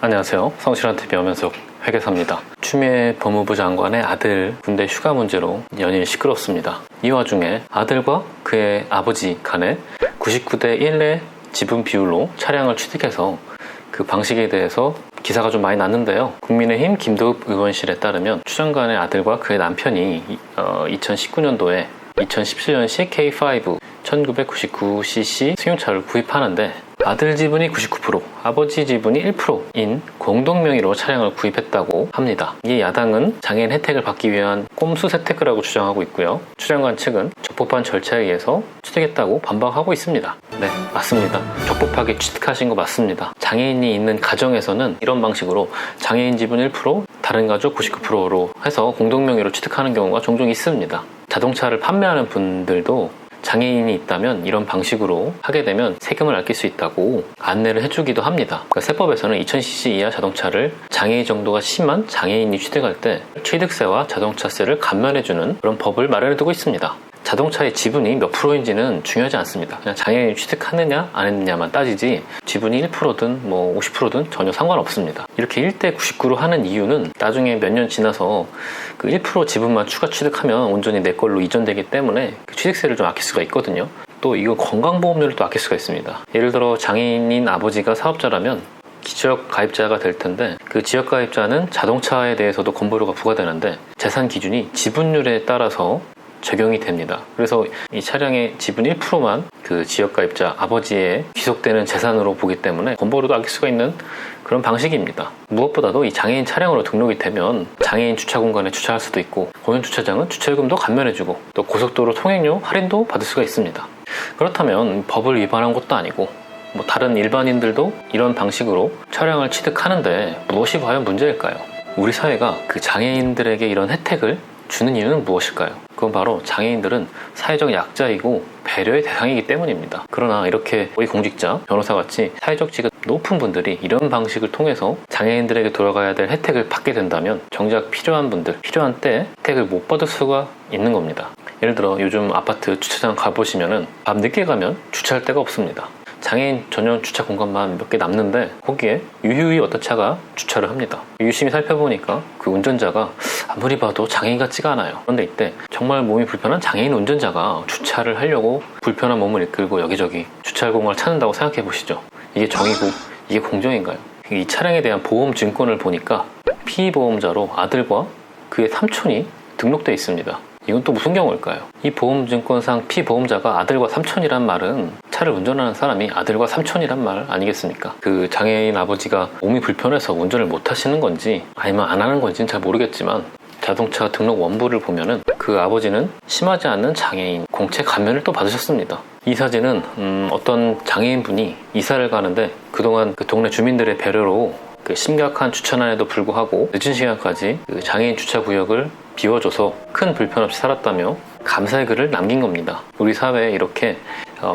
안녕하세요. 성실한TV 엄현석 회계사입니다. 추미애 법무부 장관의 아들 군대 휴가 문제로 연일 시끄럽습니다. 이 와중에 아들과 그의 아버지 간에 99대 1의 지분 비율로 차량을 취득해서 그 방식에 대해서 기사가 좀 많이 났는데요. 국민의힘 김도읍 의원실에 따르면 추 장관의 아들과 그의 남편이 2019년도에 2017년식 K5 1999cc 승용차를 구입하는데 아들 지분이 99%, 아버지 지분이 1%인 공동명의로 차량을 구입했다고 합니다. 이 야당은 장애인 혜택을 받기 위한 꼼수 세테크라고 주장하고 있고요. 추 장관 측은 적법한 절차에 의해서 취득했다고 반박하고 있습니다. 네, 맞습니다. 적법하게 취득하신 거 맞습니다. 장애인이 있는 가정에서는 이런 방식으로 장애인 지분 1%, 다른 가족 99%로 해서 공동명의로 취득하는 경우가 종종 있습니다. 자동차를 판매하는 분들도 장애인이 있다면 이런 방식으로 하게 되면 세금을 아낄 수 있다고 안내를 해주기도 합니다. 그러니까 세법에서는 2000cc 이하 자동차를 장애인 정도가 심한 장애인이 취득할 때 취득세와 자동차세를 감면해주는 그런 법을 마련해두고 있습니다. 자동차의 지분이 몇 프로인지는 중요하지 않습니다. 그냥 장애인이 취득하느냐 안 했느냐만 따지지 지분이 1%든 50%든 전혀 상관없습니다. 이렇게 1대 99로 하는 이유는 나중에 몇 년 지나서 그 1% 지분만 추가 취득하면 온전히 내 걸로 이전되기 때문에 그 취득세를 좀 아낄 수가 있거든요. 또 이거 건강보험료를 또 아낄 수가 있습니다. 예를 들어 장애인인 아버지가 사업자라면 지역 가입자가 될 텐데 그 지역 가입자는 자동차에 대해서도 건보료가 부과되는데 재산 기준이 지분율에 따라서 적용이 됩니다. 그래서 이 차량의 지분 1%만 그 지역가입자 아버지의 귀속되는 재산으로 보기 때문에 건보료도 아낄 수가 있는 그런 방식입니다. 무엇보다도 이 장애인 차량으로 등록이 되면 장애인 주차 공간에 주차할 수도 있고 공연 주차장은 주차요금도 감면해주고 또 고속도로 통행료 할인도 받을 수가 있습니다. 그렇다면 법을 위반한 것도 아니고 다른 일반인들도 이런 방식으로 차량을 취득하는데 무엇이 과연 문제일까요? 우리 사회가 그 장애인들에게 이런 혜택을 주는 이유는 무엇일까요? 그건 바로 장애인들은 사회적 약자이고 배려의 대상이기 때문입니다. 그러나 이렇게 고위공직자, 변호사같이 사회적 지위가 높은 분들이 이런 방식을 통해서 장애인들에게 돌아가야 될 혜택을 받게 된다면 정작 필요한 분들, 필요한 때에 혜택을 못 받을 수가 있는 겁니다. 예를 들어 요즘 아파트 주차장 가보시면은 밤 늦게 가면 주차할 데가 없습니다. 장애인 전용 주차 공간만 몇 개 남는데 거기에 유유히 어떤 차가 주차를 합니다. 유심히 살펴보니까 그 운전자가 아무리 봐도 장애인 같지가 않아요. 그런데 이때 정말 몸이 불편한 장애인 운전자가 주차를 하려고 불편한 몸을 이끌고 여기저기 주차할 공간을 찾는다고 생각해 보시죠. 이게 정의고 이게 공정인가요? 이 차량에 대한 보험 증권을 보니까 피보험자로 아들과 그의 삼촌이 등록되어 있습니다. 이건 또 무슨 경우일까요? 이 보험증권상 피보험자가 아들과 삼촌이란 말은 차를 운전하는 사람이 아들과 삼촌이란 말 아니겠습니까? 그 장애인 아버지가 몸이 불편해서 운전을 못 하시는 건지 아니면 안 하는 건지는 잘 모르겠지만 자동차 등록 원부를 보면은 그 아버지는 심하지 않은 장애인 공채 감면을 또 받으셨습니다. 이 사진은 어떤 장애인분이 이사를 가는데 그동안 그 동네 주민들의 배려로 그 심각한 주차난에도 불구하고 늦은 시간까지 그 장애인 주차구역을 비워줘서 큰 불편 없이 살았다며 감사의 글을 남긴 겁니다. 우리 사회에 이렇게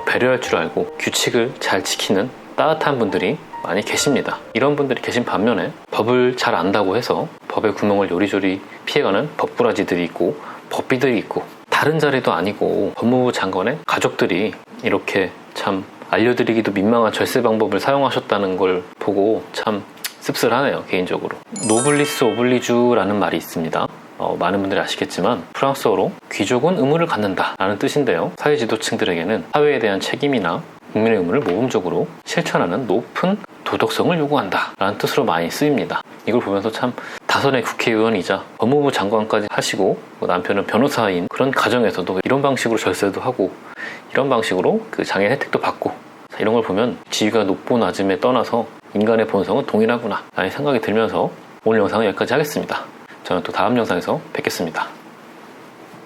배려할 줄 알고 규칙을 잘 지키는 따뜻한 분들이 많이 계십니다. 이런 분들이 계신 반면에 법을 잘 안다고 해서 법의 구멍을 요리조리 피해가는 법꾸라지들이 있고 법비들이 있고 다른 자리도 아니고 법무부 장관의 가족들이 이렇게 참 알려드리기도 민망한 절세 방법을 사용하셨다는 걸 보고 참 씁쓸하네요. 개인적으로. 노블리스 오블리주라는 말이 있습니다. 많은 분들이 아시겠지만 프랑스어로 귀족은 의무를 갖는다 라는 뜻인데요. 사회 지도층들에게는 사회에 대한 책임이나 국민의 의무를 모범적으로 실천하는 높은 도덕성을 요구한다 라는 뜻으로 많이 쓰입니다. 이걸 보면서 참 다선의 국회의원이자 법무부 장관까지 하시고 남편은 변호사인 그런 가정에서도 이런 방식으로 절세도 하고 이런 방식으로 그 장애인 혜택도 받고 이런 걸 보면 지위가 높고 낮음에 떠나서 인간의 본성은 동일하구나 라는 생각이 들면서 오늘 영상은 여기까지 하겠습니다. 저는 또 다음 영상에서 뵙겠습니다.